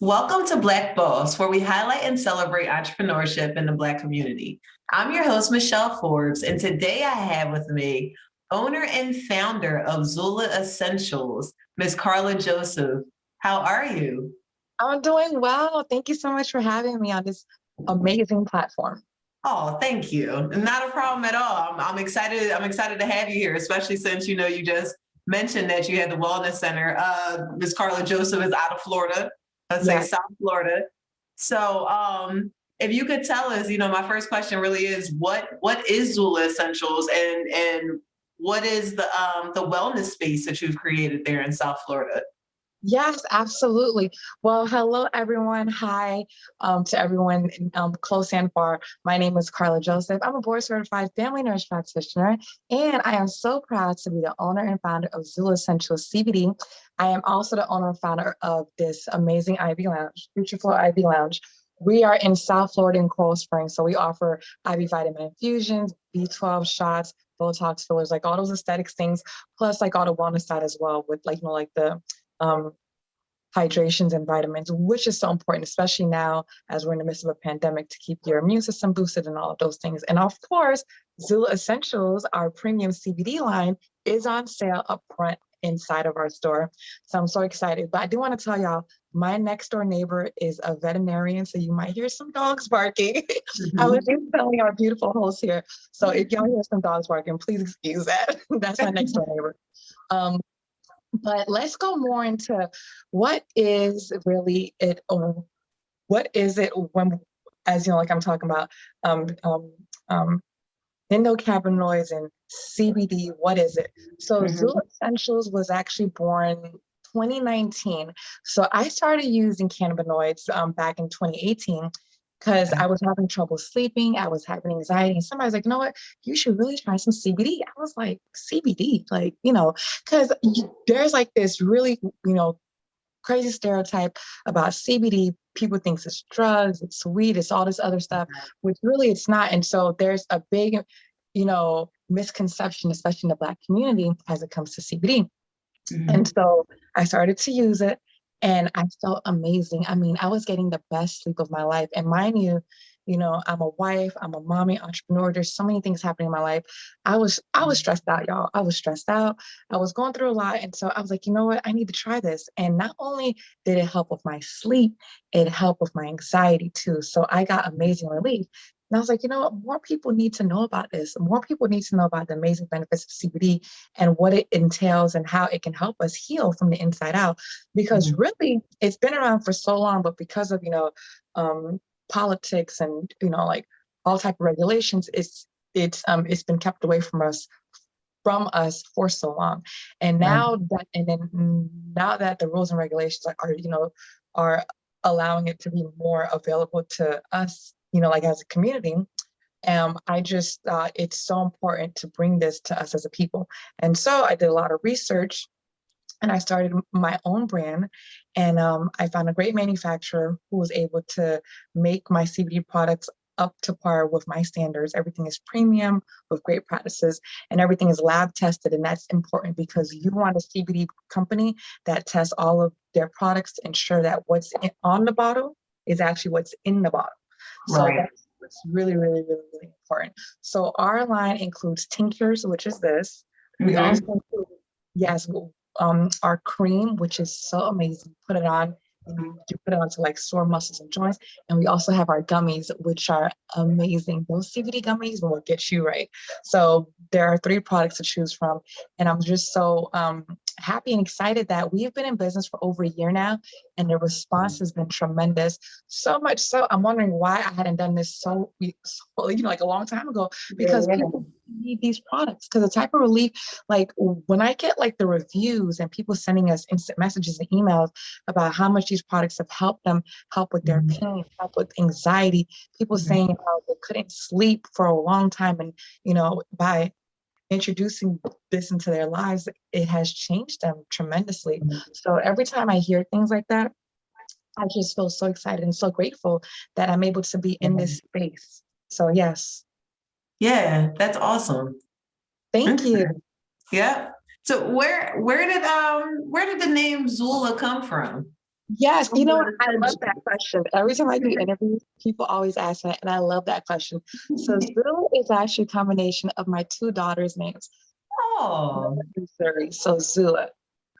Welcome to Black Boss, where we highlight and celebrate entrepreneurship in the Black community. I'm your host, Michelle Forbes, and today I have with me owner and founder of Zula Essentials, Miss Carla Joseph. How are you? I'm doing well. Thank you so much for having me on this amazing platform. Oh, thank you. Not a problem at all. I'm excited. I'm excited to have you here, especially since you just mentioned that you had the Wellness Center. Miss Carla Joseph is out of Florida. Let's say Yeah. South Florida. So, if you could tell us, my first question really is what is Zula Essentials and what is the wellness space that you've created there in South Florida? Yes, absolutely. Well, hello, everyone. Hi to everyone close and far. My name is Carla Joseph. I'm a board certified family nurse practitioner, and I am so proud to be the owner and founder of Zula Essentials CBD. I am also the owner and founder of this amazing IV Lounge, Nutriflo IV Lounge. We are in South Florida in Coral Springs, so we offer IV vitamin infusions, B12 shots, Botox fillers, like all those aesthetics things, plus like all the wellness side as well with like the um, hydrations and vitamins, which is so important, especially now as we're in the midst of a pandemic, to keep your immune system boosted and all of those things. And of course, Zula Essentials, our premium CBD line, is on sale up front inside of our store. So I'm so excited. But I do want to tell y'all, my next door neighbor is a veterinarian, so you might hear some dogs barking. I was just telling our beautiful host here. So if y'all hear some dogs barking, please excuse that. That's my next door neighbor. Um, but let's go more into what is really it, or what is it when, as you know, like I'm talking about um, um, um, endocannabinoids and CBD, what is it? So Mhm. Zula Essentials was actually born 2019. So I started using cannabinoids back in 2018 because I was having trouble sleeping. I was having anxiety. And somebody's like, you know what? You should really try some CBD. I was like, CBD? Like, because there's like this really, crazy stereotype about CBD. People think it's drugs, it's weed, it's all this other stuff, which really it's not. And so there's a big, misconception, especially in the Black community, as it comes to CBD. And Mhm. so I started to use it and I felt amazing. I mean, I was getting the best sleep of my life. And mind you, I'm a wife, I'm a mommy, entrepreneur. There's so many things happening in my life. I was stressed out, y'all. I was stressed out. I was going through a lot. And so I was like, you know what? I need to try this. And not only did it help with my sleep, it helped with my anxiety too. So I got amazing relief. And I was like, you know what? More people need to know about this. More people need to know about the amazing benefits of CBD and what it entails and how it can help us heal from the inside out. Because Mhm. really, it's been around for so long, but because of um, politics and like all type of regulations, it's been kept away from us for so long. And Right. now that the rules and regulations are allowing it to be more available to us, like as a community, I just thought it's so important to bring this to us as a people. And so I did a lot of research and I started my own brand. And I found a great manufacturer who was able to make my CBD products up to par with my standards. Everything is premium with great practices and everything is lab tested. And that's important because you want a CBD company that tests all of their products to ensure that on the bottle is actually what's in the bottle. So Right. that's what's really, really, really, really important. So our line includes tinctures, which is this. We also Mhm. include, yes, our cream, which is so amazing. Put it on, and you put it onto like sore muscles and joints. And we also have our gummies, which are amazing. Those CBD gummies will get you right. So there are 3 products to choose from, and I'm just so happy and excited that we've been in business for over a year now, and the response has been tremendous. So much so, I'm wondering why I hadn't done this like a long time ago, because Yeah. people need these products. Because the type of relief, like when I get like the reviews and people sending us instant messages and emails about how much these products have helped them, help with their Mhm. pain, help with anxiety, people Mhm. saying how they couldn't sleep for a long time, and by introducing this into their lives, it has changed them tremendously. So every time I hear things like that, I just feel so excited and so grateful that I'm able to be in this space. So yes, Yeah, that's awesome. thank Okay. you. Yeah. So where did the name Zula come from? Yes, you know what? Zula I love Essential. that question. Every time I do interviews, people always ask that, and I love that question. So Zula is actually a combination of my two daughters' names, Oh, Zuri. So Zula,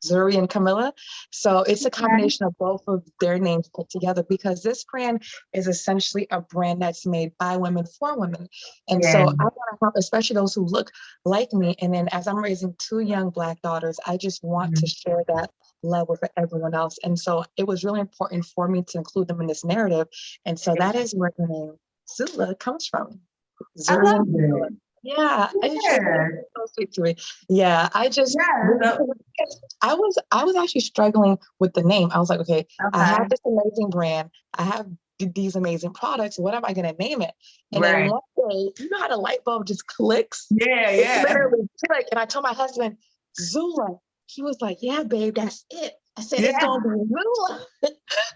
Zuri and Camilla. So it's a okay. combination of both of their names put together because this brand is essentially a brand that's made by women for women. And so Yeah. I want to help, especially those who look like me. And then as I'm raising two young Black daughters, I just want to Mhm. share that love with everyone else. And so it was really important for me to include them in this narrative. And so that is where the name Zula comes from. I Zuri love and Camilla. it. Yeah, it's just Yeah. so sweet to me. Yeah, I just Yeah. really, I was actually struggling with the name. I was like, okay, I have Okay. this amazing brand. I have these amazing products. What am I gonna name it? And then Right. one day, you know how the light bulb just clicks? Yeah. It Yeah. literally clicked. And I told my husband, Zula. He was like, yeah, babe, that's it. I said, it's Yeah. gonna be Zula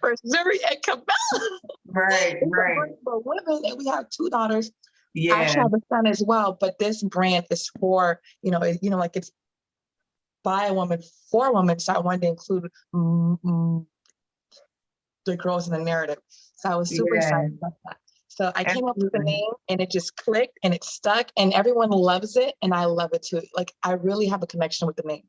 for Zuri and Camilla. Right. It's a Right. brand for women, and we have two daughters. I Yeah. actually have a son as well, but this brand is for, like it's by a woman for a woman. So I wanted to include the girls in the narrative. So I was super Yeah. excited about that. So I came up with the Absolutely. name and it just clicked and it stuck and everyone loves it and I love it too. Like I really have a connection with the name.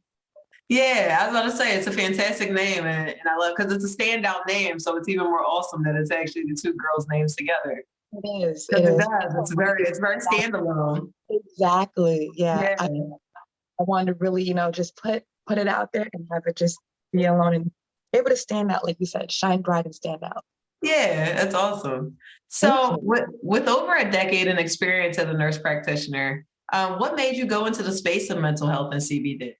Yeah, I was about to say it's a fantastic name, and I love because it's a standout name, so it's even more awesome that it's actually the two girls' names together. It is. It Because it is. does. It's very standalone. Exactly. Yeah. Yeah. I wanted to really, just put it out there and have it just be alone and able to stand out, like you said, shine bright and stand out. Yeah, that's awesome. Thank So, you. with over a decade in experience as a nurse practitioner, what made you go into the space of mental health and CBD?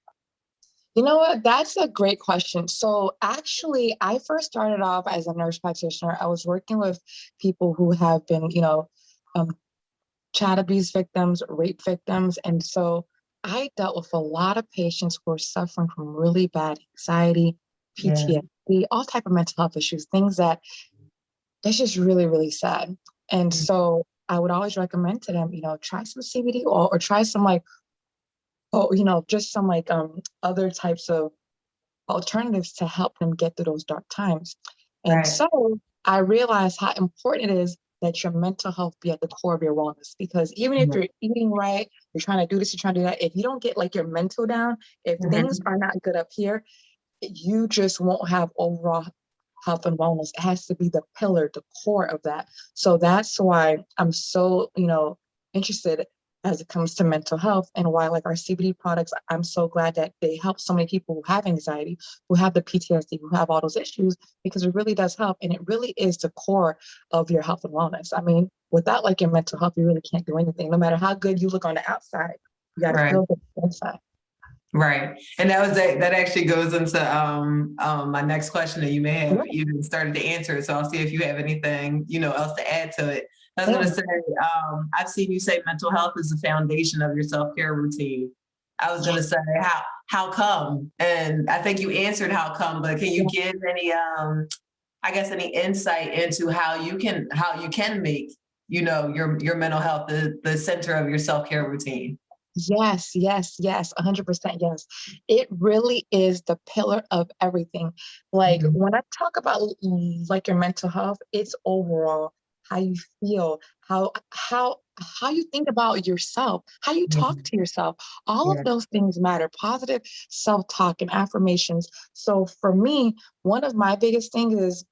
You know what? That's a great question. So actually, I first started off as a nurse practitioner. I was working with people who have been, um, child abuse victims, rape victims. And so I dealt with a lot of patients who are suffering from really bad anxiety, Yeah. PTSD, all type of mental health issues, things that's just really, really sad. And so I would always recommend to them, try some CBD oil or try some like, just some like other types of alternatives to help them get through those dark times. And Right. so I realized how important it is that your mental health be at the core of your wellness. Because even if you're eating right, you're trying to do this, you're trying to do that, if you don't get like your mental down, if things Mhm. are not good up here, you just won't have overall health and wellness. It has to be the pillar, the core of that. So that's why I'm so, interested as it comes to mental health and why like our CBD products, I'm so glad that they help so many people who have anxiety, who have the PTSD, who have all those issues, because it really does help. And it really is the core of your health and wellness. I mean, without like your mental health, you really can't do anything. No matter how good you look on the outside, you got to Right. feel good inside. Right. And that actually goes into my next question that you may have even started to answer. So I'll see if you have anything, else to add to it. I was Yeah. gonna say, I've seen you say mental health is the foundation of your self-care routine. I was gonna say how come? And I think you answered how come, but can you give any I guess any insight into how you can make, your mental health the center of your self-care routine? Yes, yes, yes, 100% yes. It really is the pillar of everything. Like Mhm. when I talk about like your mental health, it's overall how you feel, how you think about yourself, how you Yeah. talk to yourself. All of Yeah. those things matter. Positive self-talk and affirmations. So for me, one of my biggest things is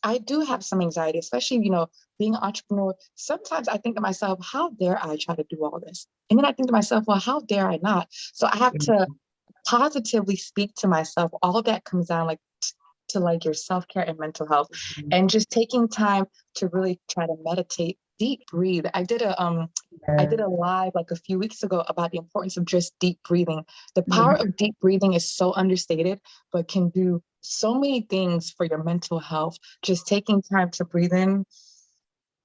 I do have some anxiety, especially, being an entrepreneur. Sometimes I think to myself, how dare I try to do all this? And then I think to myself, well, how dare I not? So I have to positively speak to myself. All of that comes down like to like your self-care and mental health and just taking time to really try to meditate, deep breathe. I did a live like a few weeks ago about the importance of just deep breathing. The power Mhm. of deep breathing is so understated, but can do so many things for your mental health. Just taking time to breathe in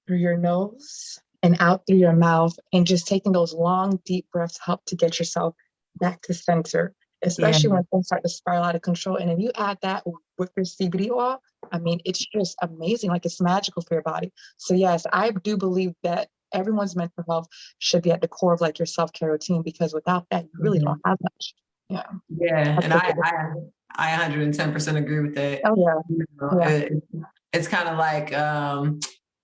through your nose and out through your mouth, and just taking those long, deep breaths help to get yourself back to center, Yeah. especially when things start to spiral out of control. And if you add that with your CBD oil, I mean, it's just amazing. Like it's magical for your body. So yes, I do believe that everyone's mental health should be at the core of like your self-care routine because without that, you really don't Mhm. have much. Yeah. Yeah, That's and the I biggest I thing. I 110% agree with that. Oh yeah. You know, Yeah. it's kind of like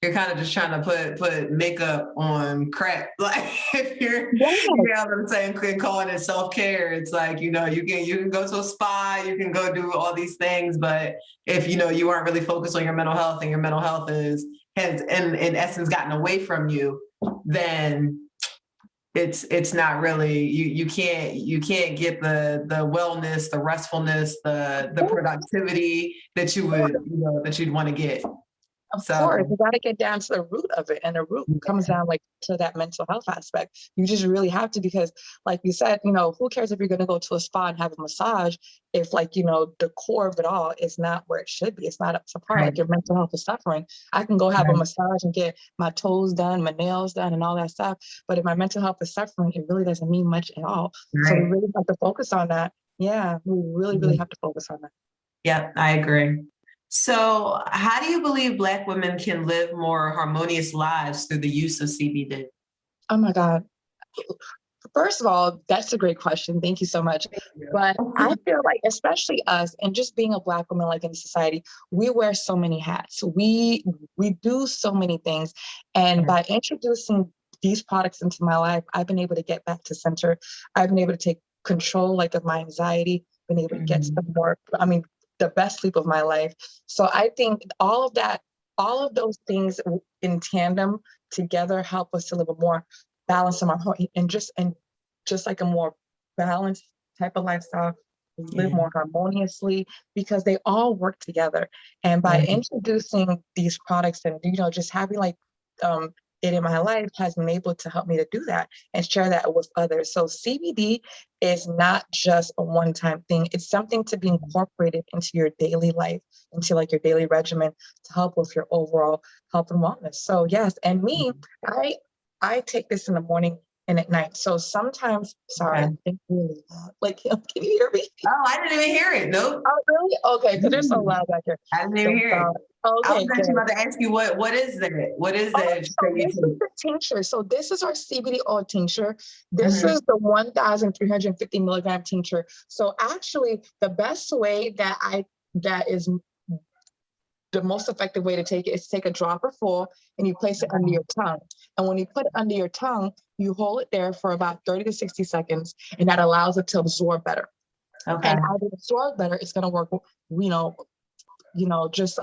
you're kind of just trying to put makeup on crack. Like if you're, Yes. you know what I'm saying, calling it self care. It's like you can go to a spa, you can go do all these things, but if you aren't really focused on your mental health and your mental health has in essence gotten away from you, then it's not really you can't get the wellness, the restfulness, the productivity that you'd want to get. Of course, So you got to get down to the root of it, and the root comes down like to that mental health aspect. You just really have to, because, like you said, who cares if you're going to go to a spa and have a massage if, like, the core of it all is not where it should be. It's not up to par. right, Like your mental health is suffering. I can go have a right, massage and get my toes done, my nails done, and all that stuff. But if my mental health is suffering, it really doesn't mean much at all. So we right. really have to focus on that. Yeah, we really, really have to focus on that. Yep, I agree. So, how do you believe Black women can live more harmonious lives through the use of CBD? Oh my God. First of all, that's a great question. Thank you so much. But I feel like, especially us, and just being a Black woman, like in society, we wear so many hats. We do so many things, and by introducing these products into my life, I've been able to get back to center. I've been able to take control, like, of my anxiety. Been able to get some more. I mean, the best sleep of my life. So I think all of that, all of those things in tandem together help us to live a more balanced and just like a more balanced type of lifestyle, live Yeah. more harmoniously, because they all work together. And by Right. introducing these products and just having like um, it in my life has been able to help me to do that and share that with others. So CBD is not just a one-time thing. It's something to be incorporated into your daily life, into like your daily regimen, to help with your overall health and wellness. So yes, and me, I take this in the morning and at night. So sometimes, sorry, Okay. it's really loud. Like, can you hear me? Oh, I didn't even hear it. Nope. Oh, really? Okay, because there's so loud back here. I didn't even So, hear it. I was okay, actually good. about to ask you what is that? What is Oh, that so you this is take? the tincture. So this is our CBD oil tincture. This Mhm. is the 1,350 milligram tincture. So actually, the best way that is the most effective way to take it is to take a dropper full and you place it under your tongue. And when you put it under your tongue, you hold it there for about 30 to 60 seconds, and that allows it to absorb better. Okay. And as it absorbs better, it's going to work, just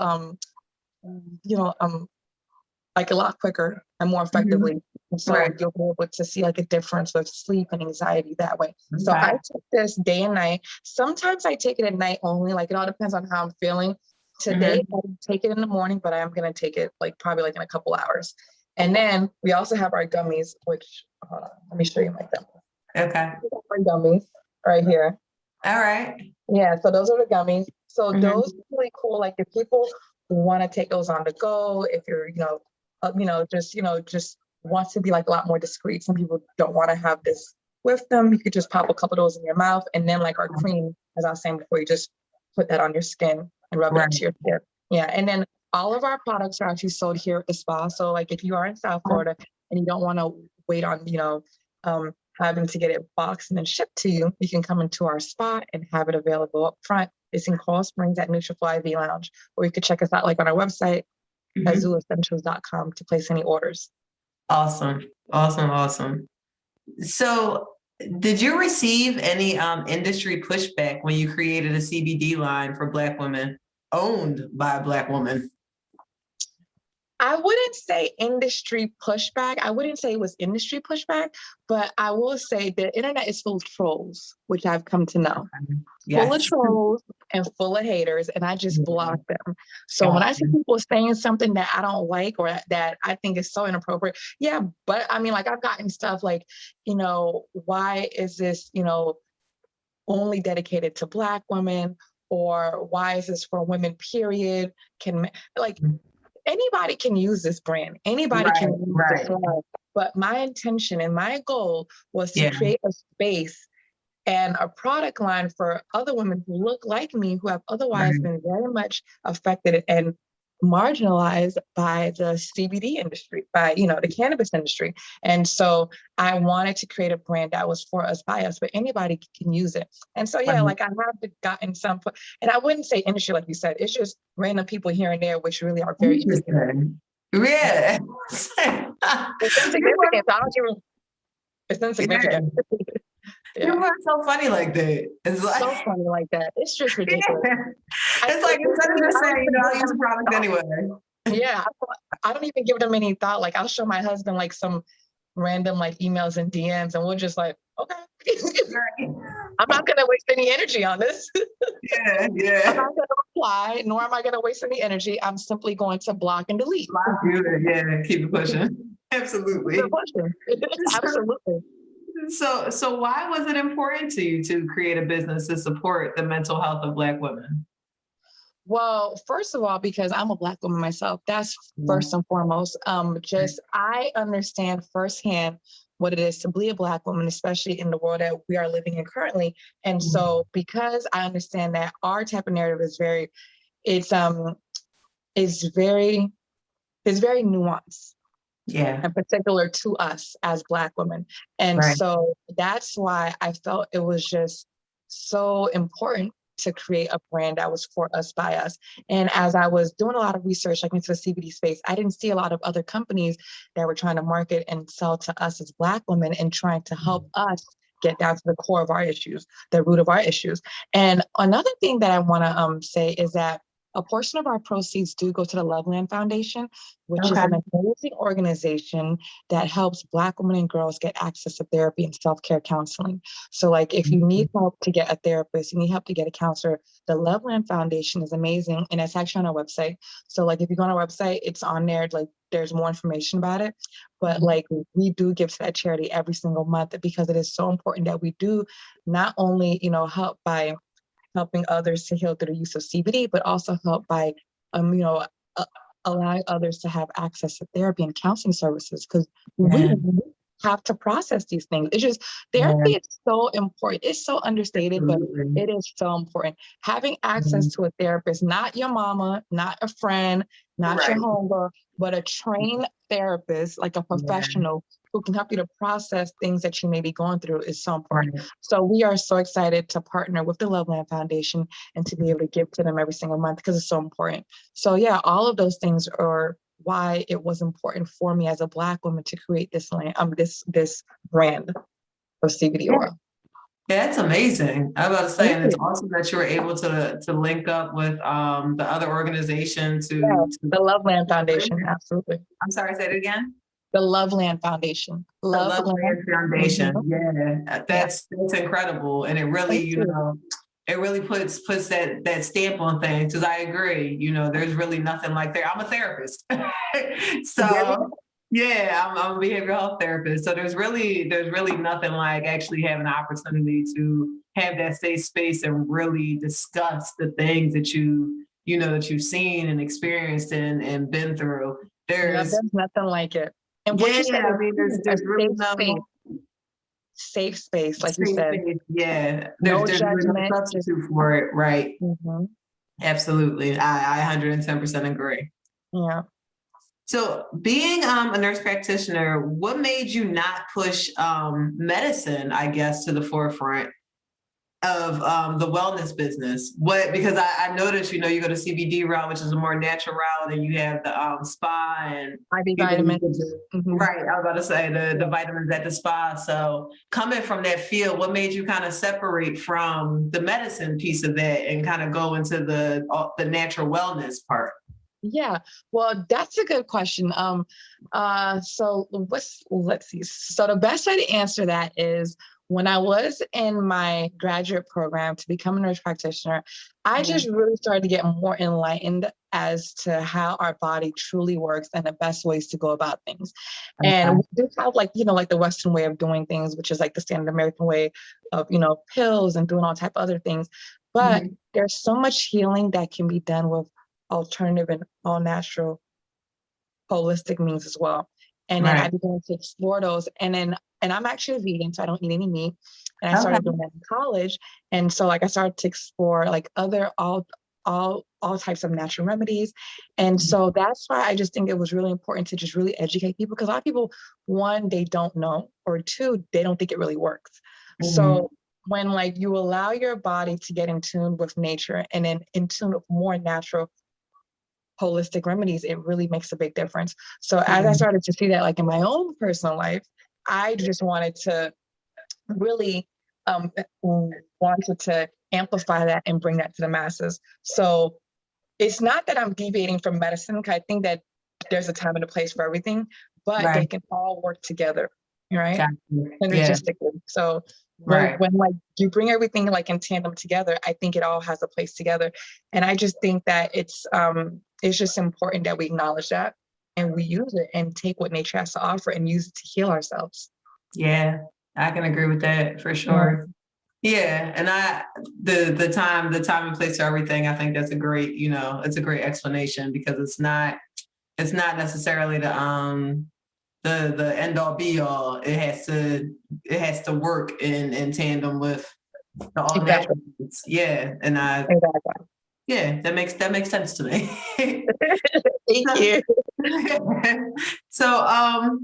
like a lot quicker and more Mhm. effectively. And so Right. you'll be able to see like a difference with sleep and anxiety that way. So I Okay. take this day and night. Sometimes I take it at night only. Like, it all depends on how I'm feeling. Today, Mhm. I didn't take it in the morning, but I am going to take it like probably like in a couple hours. And then we also have our gummies, which, hold on, let me show you my gummies. Okay. We got our gummies right here. All right. Yeah, so those are the gummies. So those Mhm. are really cool. Like, if people want to take those on the go, if you're, just want to be like a lot more discreet. Some people don't want to have this with them. You could just pop a couple of those in your mouth, and then like our cream, as I was saying before, you just put that on your skin and rub it Right. into your skin. Yeah, and then all of our products are actually sold here at the spa. So like, if you are in South Florida and you don't want to wait on, having to get it boxed and then shipped to you, you can come into our spa and have it available up front. It's in Coral Springs at Nutriflo IV Lounge, or you could check us out like on our website at Mhm. zulaessentials.com to place any orders. Awesome. Awesome. Awesome. So, did you receive any industry pushback when you created a CBD line for Black women, owned by a Black woman? I wouldn't say industry pushback. I wouldn't say it was industry pushback, but I will say the internet is full of trolls, which I've come to know. Full of Yes. trolls and full of haters, and I just block them. So when I see Gotcha. people saying something that I don't like or that I think is so inappropriate, yeah, but I mean, like, I've gotten stuff like, why is this, only dedicated to Black women? Or why is this for women, period? Like, anybody can use this brand, anybody Right. can use the Right. flag. But my intention and my goal was to Yeah. create a space and a product line for other women who look like me, who have otherwise Right. been very much affected and marginalized by the CBD industry, by, the cannabis industry. And so I wanted to create a brand that was for us, by us, but anybody can use it. And so, yeah, like I have gotten some, and I wouldn't say industry, like you said, it's just random people here and there, which really are very Interesting. Yeah. It's insignificant. I don't even, it's insignificant. Yeah. You are so funny like that. It's like so funny like that. It's just ridiculous. Yeah. It's like instead of just saying, I'll use the product anyway. Yeah, I don't even give them any thought. Like I'll show my husband like some random like emails and DMs, and we're just like, okay. I'm not gonna waste any energy on this. Yeah. I'm not gonna reply, nor am I gonna waste any energy. I'm simply going to block and delete. Yeah, keep it pushing. Absolutely. Absolutely. So why was it important to you to create a business to support the mental health of Black women? Well, first of all, because I'm a Black woman myself, that's first and foremost. Just I understand firsthand what it is to be a Black woman, especially in the world that we are living in currently. And so because I understand that our type of narrative is very nuanced. Yeah. In particular to us as Black women. And so that's why I felt it was just so important to create a brand that was for us, by us. And as I was doing a lot of research, like into the CBD space, I didn't see a lot of other companies that were trying to market and sell to us as Black women and trying to help us get down to the core of our issues, the root of our issues. And another thing that I want to say is that a portion of our proceeds do go to the Loveland Foundation, which is an amazing organization that helps Black women and girls get access to therapy and self-care counseling. So like if you need help to get a therapist, you need help to get a counselor, the Loveland Foundation is amazing. And it's actually on our website. So like if you go on our website, it's on there, like there's more information about it. But like we do give to that charity every single month because it is so important that we do not only, help by helping others to heal through the use of CBD, but also help by, allowing others to have access to therapy and counseling services because we have to process these things. It's just therapy is so important. It's so understated, but it is so important. Having access to a therapist, not your mama, not a friend, not your homegirl, but a trained therapist, like a professional who can help you to process things that you may be going through is so important. So we are so excited to partner with the Loveland Foundation and to be able to give to them every single month because it's so important. So yeah, all of those things are why it was important for me as a Black woman to create this this brand of CBD oil. Yeah, that's amazing. I was about to say, and it's awesome that you were able to link up with the other organization to the Loveland Foundation. Absolutely. I'm sorry, say it again. The Loveland Foundation. Loveland Foundation. Yeah, that's incredible, and it really, it really puts that stamp on things. Because I agree, there's really nothing like that. I'm a therapist, so. Yeah, I'm a behavioral health therapist. So there's really nothing like actually having an opportunity to have that safe space and really discuss the things that that you've seen and experienced and been through. There's nothing like it. And what you said, I mean, there's really safe space, like you said. Yeah, No there's judgment, really no substitute for it, right? Absolutely, I 110% agree. Yeah. So being a nurse practitioner, what made you not push medicine, I guess, to the forefront of the wellness business? Because I noticed, you go to CBD route, which is a more natural route, and you have the spa and IV vitamins. Right, I was about to say the vitamins at the spa. So coming from that field, what made you kind of separate from the medicine piece of that and kind of go into the natural wellness part? Yeah, well, that's a good question. So let's see. So the best way to answer that is when I was in my graduate program to become a nurse practitioner, I just really started to get more enlightened as to how our body truly works and the best ways to go about things. And we do have like the Western way of doing things, which is like the standard American way of, pills and doing all type of other things. But there's so much healing that can be done with alternative and all natural holistic means as well. And then I began to explore those. And I'm actually a vegan, so I don't eat any meat. And I started doing that in college. And so I started to explore like other all types of natural remedies. And so that's why I just think it was really important to just really educate people, because a lot of people, one, they don't know, or two, they don't think it really works. Mhm. So when like you allow your body to get in tune with nature and then in tune with more natural holistic remedies, it really makes a big difference. So as I Mhm. started to see that like in my own personal life, I just wanted to really wanted to amplify that and bring that to the masses. So it's not that I'm deviating from medicine, because I think that there's a time and a place for everything, but they Right. can all work together, right? Gotcha. Yeah. Synergistically. So Right. when like you bring everything like in tandem together, I think it all has a place together. And I just think that it's just important that we acknowledge that and we use it and take what nature has to offer and use it to heal ourselves. Yeah. I can agree with that for Yeah, sure. Yeah, and the time and place for everything. I think that's a great, it's a great explanation because it's not necessarily the end all be all. It has to work in tandem with the all exactly. natural things. Yeah, and Exactly. that makes sense to me. Thank you. So,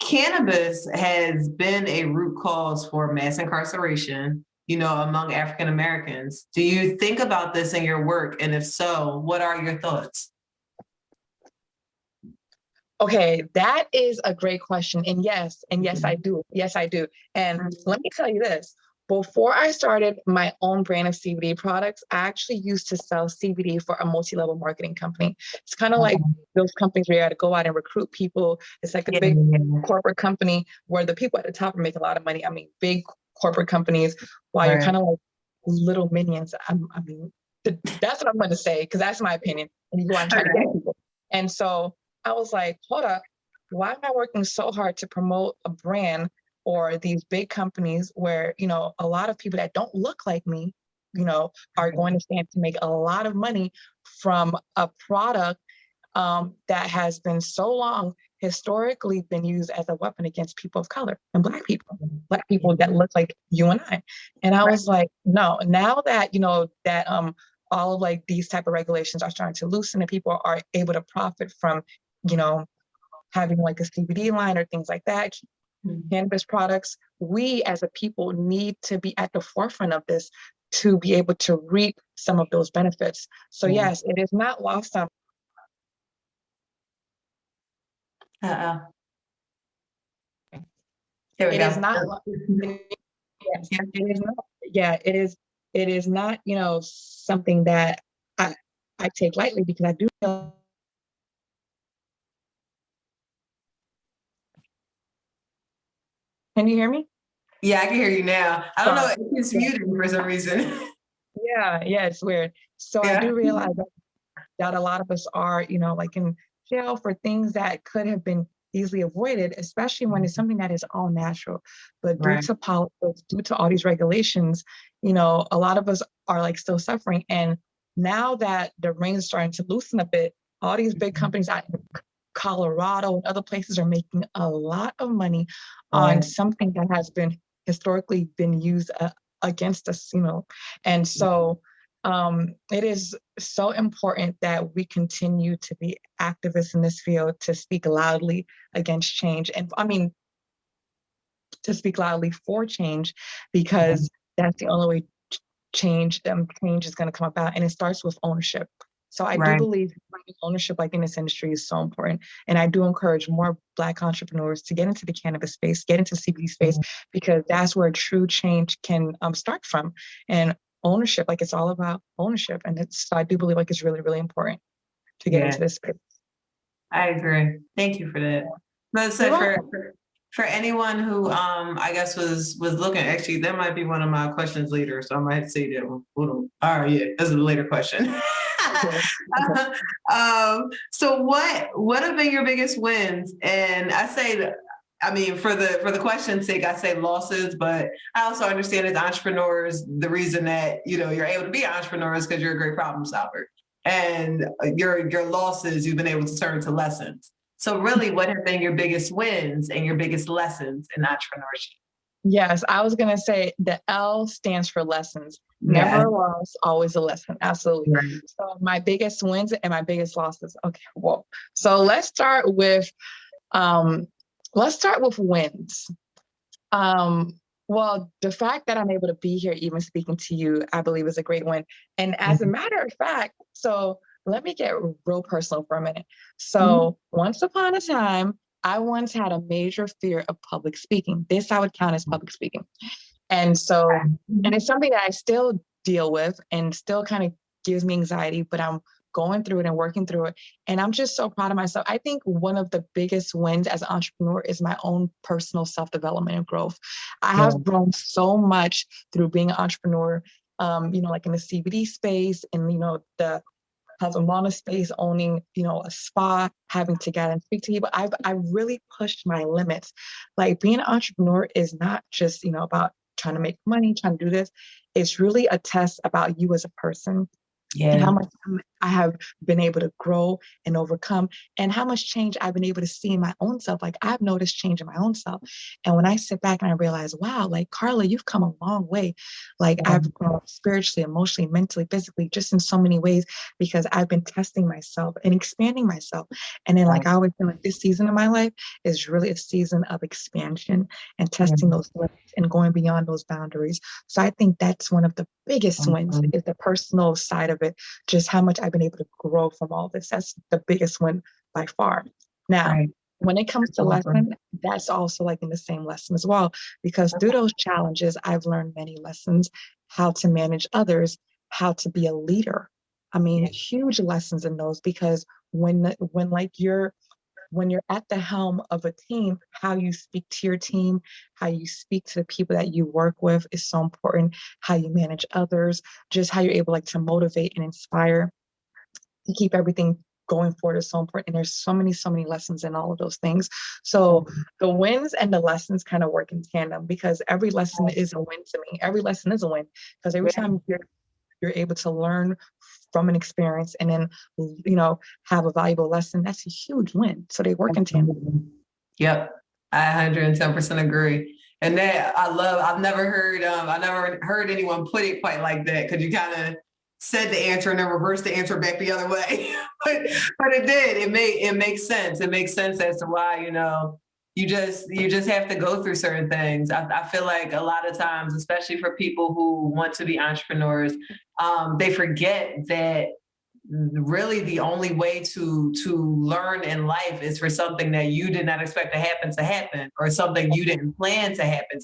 cannabis has been a root cause for mass incarceration, among African Americans. Do you think about this in your work? And if so, what are your thoughts? Okay, that is a great question. And yes, I Mhm. do. Yes, I do. And let Mhm. me tell you this. Before I started my own brand of CBD products, I actually used to sell CBD for a multi-level marketing company. It's kind of like those companies where you got to go out and recruit people. It's like a Yeah, big yeah, corporate company where the people at the top are making a lot of money. I mean, big corporate companies, while you're right. kind of like little minions. I mean, that's what I'm going to say, because that's my opinion. And you go out and try to get Okay. people. And so I was like, hold up, why am I working so hard to promote a brand or these big companies where, a lot of people that don't look like me, are going to stand to make a lot of money from a product that has been so long historically been used as a weapon against people of color and black people that look like you and I. And I Right. was like, no, now that, that all of like these type of regulations are starting to loosen and people are able to profit from, you know, having like a CBD line or things like that, Mhm. cannabis products, we as a people need to be at the forefront of this to be able to reap some of those benefits. So Yeah. yes, it is not lost on. Uh-oh. Here we It is go. not. Yes, Yeah. it is not. Yeah, it is. It is not. Something that I I take lightly, because I do know. Can you hear me? Yeah, I can hear you now. I don't know. Sorry. It's Yeah, muted for some reason. yeah, it's weird. So I Yeah. do realize that a lot of us are, like in jail for things that could have been easily avoided, especially when it's something that is all natural. But due Right. to politics, due to all these regulations, a lot of us are like still suffering. And now that the rain is starting to loosen a bit, all these big companies out in Colorado and other places are making a lot of money on Right. something that has been historically been used against us, And so it is so important that we continue to be activists in this field, to speak loudly against change. And I mean, to speak loudly for change, because that's the only way change is going to come about. And it starts with ownership. So I do Right. believe ownership, like in this industry, is so important. And I do encourage more Black entrepreneurs to get into the cannabis space, get into CBD space, because that's where true change can start from. And ownership, like it's all about ownership. And so I do believe like it's really, really important to get Yeah. into this space. I agree. Thank you for that. But so You're for welcome. for anyone who I guess was looking, actually that might be one of my questions later, so I might have to say that one. Hold on. All right, yeah, this is a later question. Okay. Okay. So what have been your biggest wins? And I say that, I mean, for the question's sake, I say losses, but I also understand as entrepreneurs, the reason that you're able to be an entrepreneur is because you're a great problem solver. And your losses you've been able to turn to lessons. So really, what have been your biggest wins and your biggest lessons in entrepreneurship? Yes, I was gonna say the L stands for lessons. Never Yeah. a loss, always a lesson. Absolutely. Right. So my biggest wins and my biggest losses. Okay, well, so um let's start with wins. Well, the fact that I'm able to be here, even speaking to you, I believe is a great win. And as a Mhm. matter of fact, so let me get real personal for a minute. Mhm. So once upon a time, I once had a major fear of public speaking. This I would count as public speaking. And so, and Mhm. it's something that I still deal with and still kind of gives me anxiety, but I'm going through it and working through it. And I'm just so proud of myself. I think one of the biggest wins as an entrepreneur is my own personal self development and growth. I Yeah. have grown so much through being an entrepreneur, like in the CBD space and, the health and wellness space, owning, a spa, having to get and speak to people. I really pushed my limits. Like being an entrepreneur is not just, about trying to make money, trying to do this. It's really a test about you as a person and how Yeah. much I have been able to grow and overcome, and how much change I've been able to see in my own self. Like I've noticed change in my own self. And when I sit back and I realize, wow, like Carla, you've come a long way. Like Yeah. I've grown spiritually, emotionally, mentally, physically, just in so many ways because I've been testing myself and expanding myself. And then, like Right. I always feel like this season of my life is really a season of expansion and Yeah. testing those limits and going beyond those boundaries. So I think that's one of the biggest wins Mhm. is the personal side of it, just how much I've been able to grow from all this. That's the biggest win by far. Now, Right. when it comes to Awesome. lesson, that's also like in the same lesson as well, because through those challenges, I've learned many lessons, how to manage others, how to be a leader. I mean, Yeah. huge lessons in those because when like when you're at the helm of a team, how you speak to your team, how you speak to the people that you work with is so important. How you manage others, just how you're able like to motivate and inspire to keep everything going forward is so important. And there's so many lessons in all of those things. So the wins and the lessons kind of work in tandem because every lesson is a win to me. Every lesson is a win because every Yeah. time you're able to learn from an experience and then have a valuable lesson, that's a huge win. So they work in tandem. Absolutely. Yep. I 110% agree. And that I never heard anyone put it quite like that because you kind of said the answer and then reversed the answer back the other way. but it did. It makes sense. It makes sense as to why, you just have to go through certain things. I feel like a lot of times, especially for people who want to be entrepreneurs, they forget that really the only way to learn in life is for something that you did not expect to happen or something you didn't plan to happen.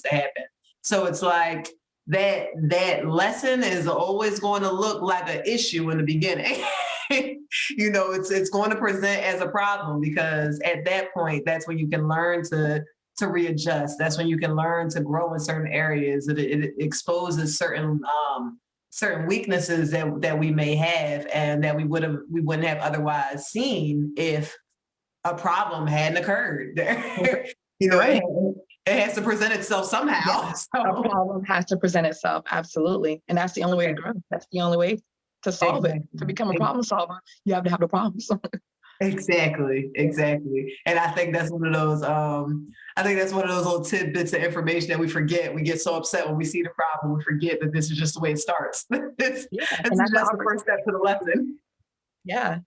So it's like that lesson is always going to look like an issue in the beginning. It's going to present as a problem because at that point that's when you can learn to readjust. That's when you can learn to grow in certain areas. It exposes certain weaknesses that we may have and that we wouldn't have otherwise seen if a problem hadn't occurred. You're right. It has to present itself Yeah. somehow. A So problem has to present itself. Absolutely. And that's the only way to grow. That's the only way to solve it. exactly. To become a problem solver, you have to have the problems. Exactly. And I think that's one of those little tidbits of information that we forget. We get so upset when we see the problem, we forget that this is just the way it starts. this, Yeah. this And is that's the just the first opportunity. step to the lesson. Yeah.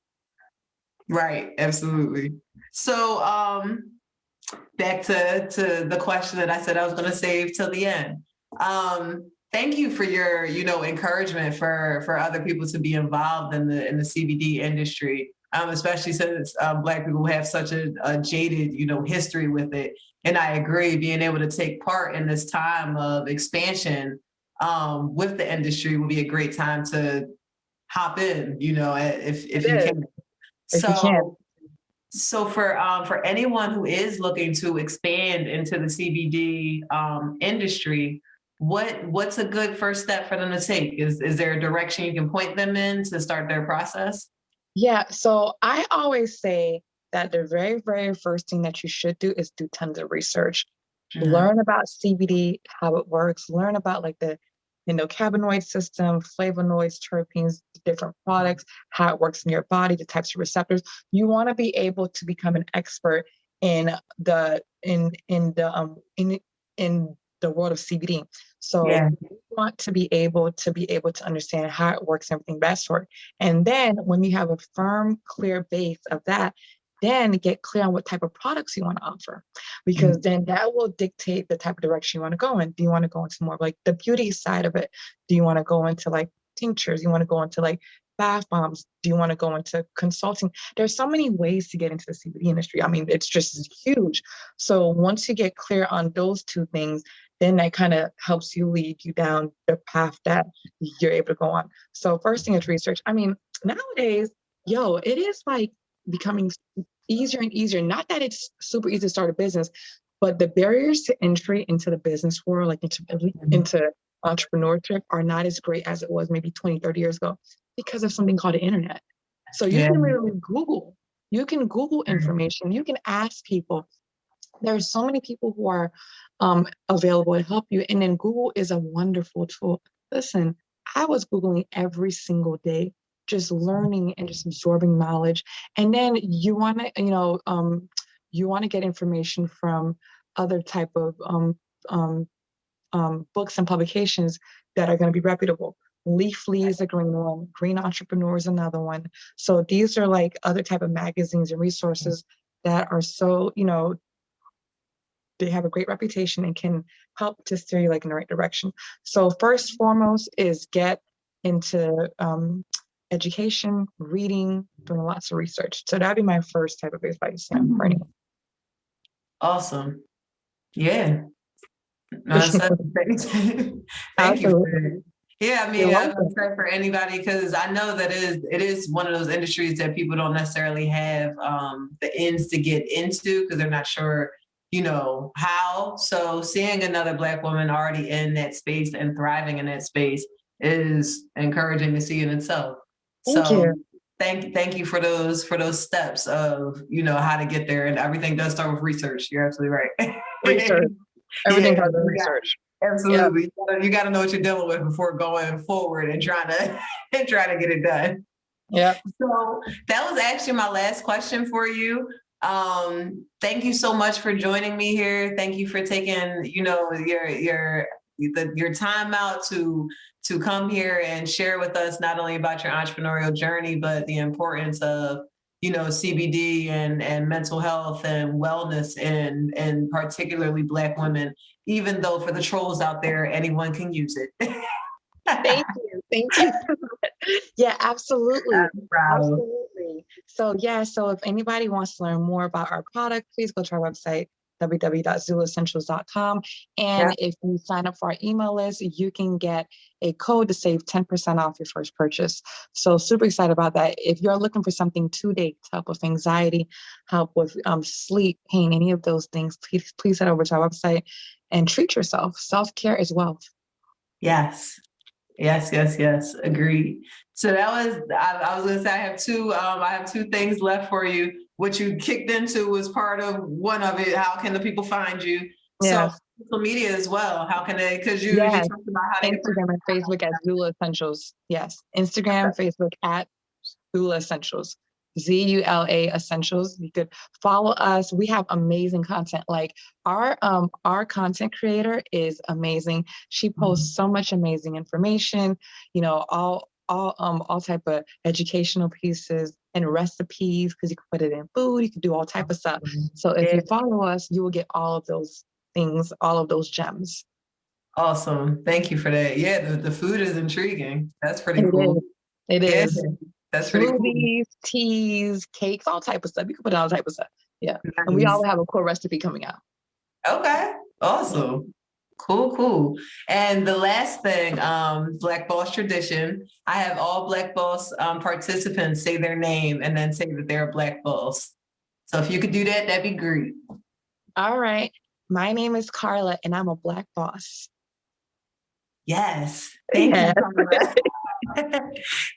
Right, absolutely. So back to the question that I said I was going to save till the end. Thank you for your encouragement for other people to be involved in the CBD industry, especially since Black people have such a jaded history with it. And I agree, being able to take part in this time of expansion with the industry will be a great time to hop in. If you It is. can. If you can. So for anyone who is looking to expand into the CBD industry, what's a good first step for them to take? Is there a direction you can point them in to start their process? Yeah. So I always say that the very, very first thing that you should do is do tons of research. Mhm. Learn about CBD, how it works, learn about like the cannabinoid system, flavonoids, terpenes, different products, how it works in your body, the types of receptors. You want to be able to become an expert in the in the world of CBD. So Yeah. we want to be able to understand how it works and everything best for it. And then when you have a firm, clear base of that, then get clear on what type of products you want to offer, because then that will dictate the type of direction you want to go in. Do you want to go into more of like the beauty side of it? Do you want to go into like tinctures? You want to go into like bath bombs? Do you want to go into consulting? There's so many ways to get into the CBD industry. I mean, it's just huge. So once you get clear on those two things, then that kind of helps you lead you down the path that you're able to go on. So first thing is research. I mean, nowadays, it is like becoming easier and easier. Not that it's super easy to start a business, but the barriers to entry into the business world, like into entrepreneurship, are not as great as it was maybe 20, 30 years ago because of something called the internet. So you Yeah. can literally Google. You can Google information. You can ask people. There's so many people who are available to help you. And then Google is a wonderful tool. Listen, I was Googling every single day, just learning and just absorbing knowledge. And then you want to get information from other type of books and publications that are going to be reputable. Leafly is a green one, Green Entrepreneur is another one. So these are like other type of magazines and resources that are so, they have a great reputation and can help to steer you like in the right direction. So first foremost is get into education, reading, doing lots of research. So that'd be my first type of advice for anyone. Awesome. Yeah. No, that's thank you for Absolutely. that. Yeah, I You're mean, I'm welcome. sorry for anybody because I know that it is one of those industries that people don't necessarily have the ends to get into because they're not sure, how. So seeing another Black woman already in that space and thriving in that space is encouraging to see in itself. Thank So you. thank you for those steps of how to get there, and everything does start with research. You're absolutely right. Research. Everything Yeah, has a research. Yeah. absolutely. You got to know what you're dealing with before going forward and trying to and trying to get it done. Yeah. So that was actually my last question for you. Thank you so much for joining me here. Thank you for taking, your time out to come here and share with us not only about your entrepreneurial journey, but the importance of CBD and mental health and wellness and particularly Black women, even though for the trolls out there, anyone can use it. Thank you. Thank you. Yeah, absolutely. I'm proud. Absolutely. So if anybody wants to learn more about our product, please go to our website, www.zulaessentials.com. Yeah. And if you sign up for our email list, you can get a code to save 10% off your first purchase. So super excited about that. If you're looking for something today to help with anxiety, help with sleep, pain, any of those things, please head over to our website and treat yourself. Self-care is wealth. Yes. Yes, yes, yes. Agreed. So I was gonna say I have two things left for you. What you kicked into was part of one of it. How can the people find you? So Yes. social media as well. How can they, because you Yes. talked about how they can Instagram and Facebook at Zula Essentials. Yes. Instagram, Facebook at Zula Essentials. Zula Essentials. You could follow us. We have amazing content. Like our content creator is amazing. She posts so much amazing information, all type of educational pieces and recipes, because you can put it in food, you can do all type of stuff. So if Yeah. you follow us, you will get all of those things, all of those gems. Awesome. Thank you for that. Yeah, the food is intriguing. That's pretty It cool. is. It Yeah, is. that's pretty cool. Smoothies, teas, cakes, all type of stuff. You can put all type of stuff. Yeah. And we Nice. all have a core recipe coming out. Okay. Yeah. Awesome. Cool, cool. And the last thing, Black Boss tradition, I have all Black Boss participants say their name and then say that they're a Black Boss. So if you could do that, that'd be great. All right. My name is Carla and I'm a Black boss. Yes. Thank you, Yes. Carla.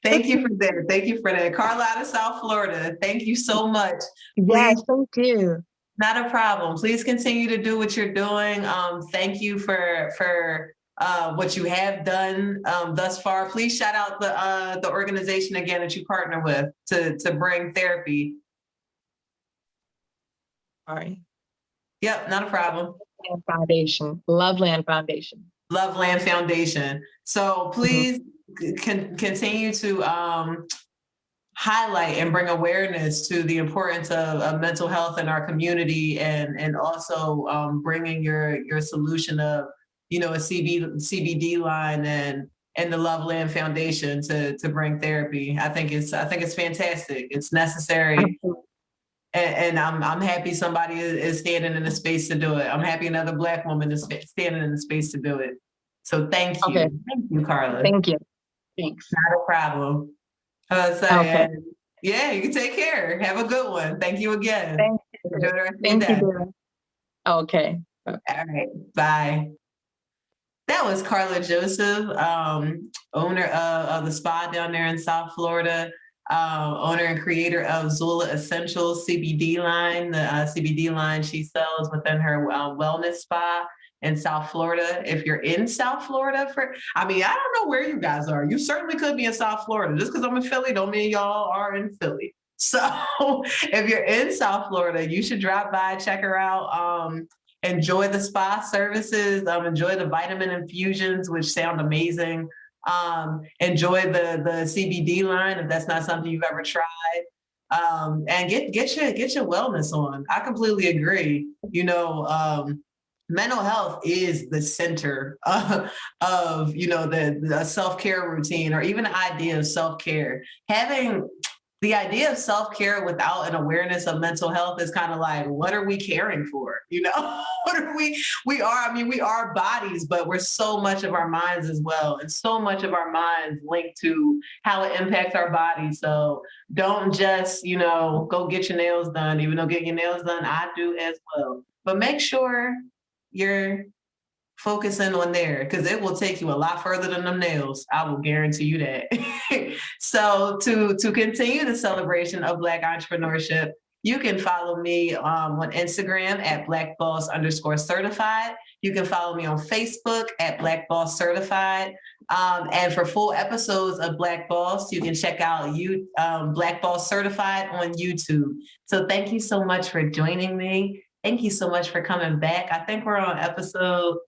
Thank you for that. Thank you for that. Carla out of South Florida. Thank you so much. Please, Yes, thank you. not a problem. Please continue to do what you're doing. Thank you for what you have done thus far. Please shout out the organization again that you partner with to bring therapy. All right. Yep, not a problem. Loveland Foundation. Loveland Foundation. So Mhm. please continue to highlight and bring awareness to the importance of mental health in our community, and also bringing your solution of a CBD line and the Loveland Foundation to bring therapy. I think it's fantastic. It's necessary, Absolutely. and I'm happy somebody is standing in the space to do it. I'm happy another Black woman is standing in the space to do it. So Okay. thank you, Carla. Thank you. Thanks. Not a problem. Okay. Yeah, you take care. Have a good one. Thank you again. Thank Enjoy you. the rest of your Thank you, day. dear. Okay. All right. Bye. That was Carla Joseph, owner of the spa down there in South Florida, owner and creator of Zula Essentials CBD line, the CBD line she sells within her wellness spa in South Florida. If you're in South Florida, I don't know where you guys are. You certainly could be in South Florida. Just because I'm in Philly don't mean y'all are in Philly. So if you're in South Florida, you should drop by, check her out. Enjoy the spa services, enjoy the vitamin infusions, which sound amazing. Enjoy the CBD line if that's not something you've ever tried. And get your wellness on. I completely agree. Mental health is the center of the self-care routine, or even the idea of self-care. Having the idea of self-care without an awareness of mental health is kind of like, what are we caring for? What are we are bodies, but we're so much of our minds as well. And so much of our minds linked to how it impacts our body. So don't just, go get your nails done, even though getting your nails done, I do as well. But make sure you're focusing on there, because it will take you a lot further than them nails. I will guarantee you that. So to continue the celebration of Black entrepreneurship, you can follow me on Instagram at blackboss_certified. You can follow me on Facebook at Black Boss Certified. And for full episodes of Black Boss, you can check out Black Boss Certified on YouTube. So thank you so much for joining me. Thank you so much for coming back. I think we're on episode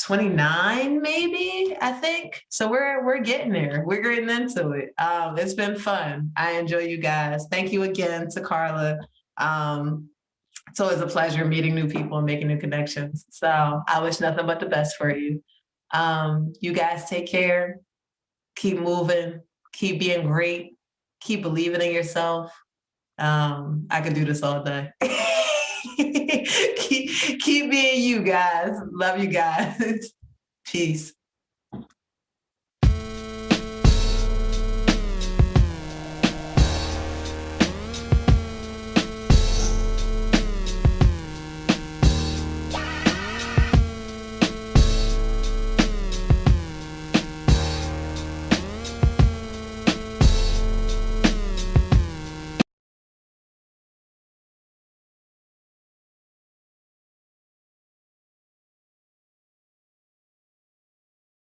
29, maybe, I think. So we're getting there. We're getting into it. It's been fun. I enjoy you guys. Thank you again to Carla. It's always a pleasure meeting new people and making new connections. So I wish nothing but the best for you. You guys take care. Keep moving. Keep being great. Keep believing in yourself. I could do this all day. keep being you guys. Love you guys. Peace.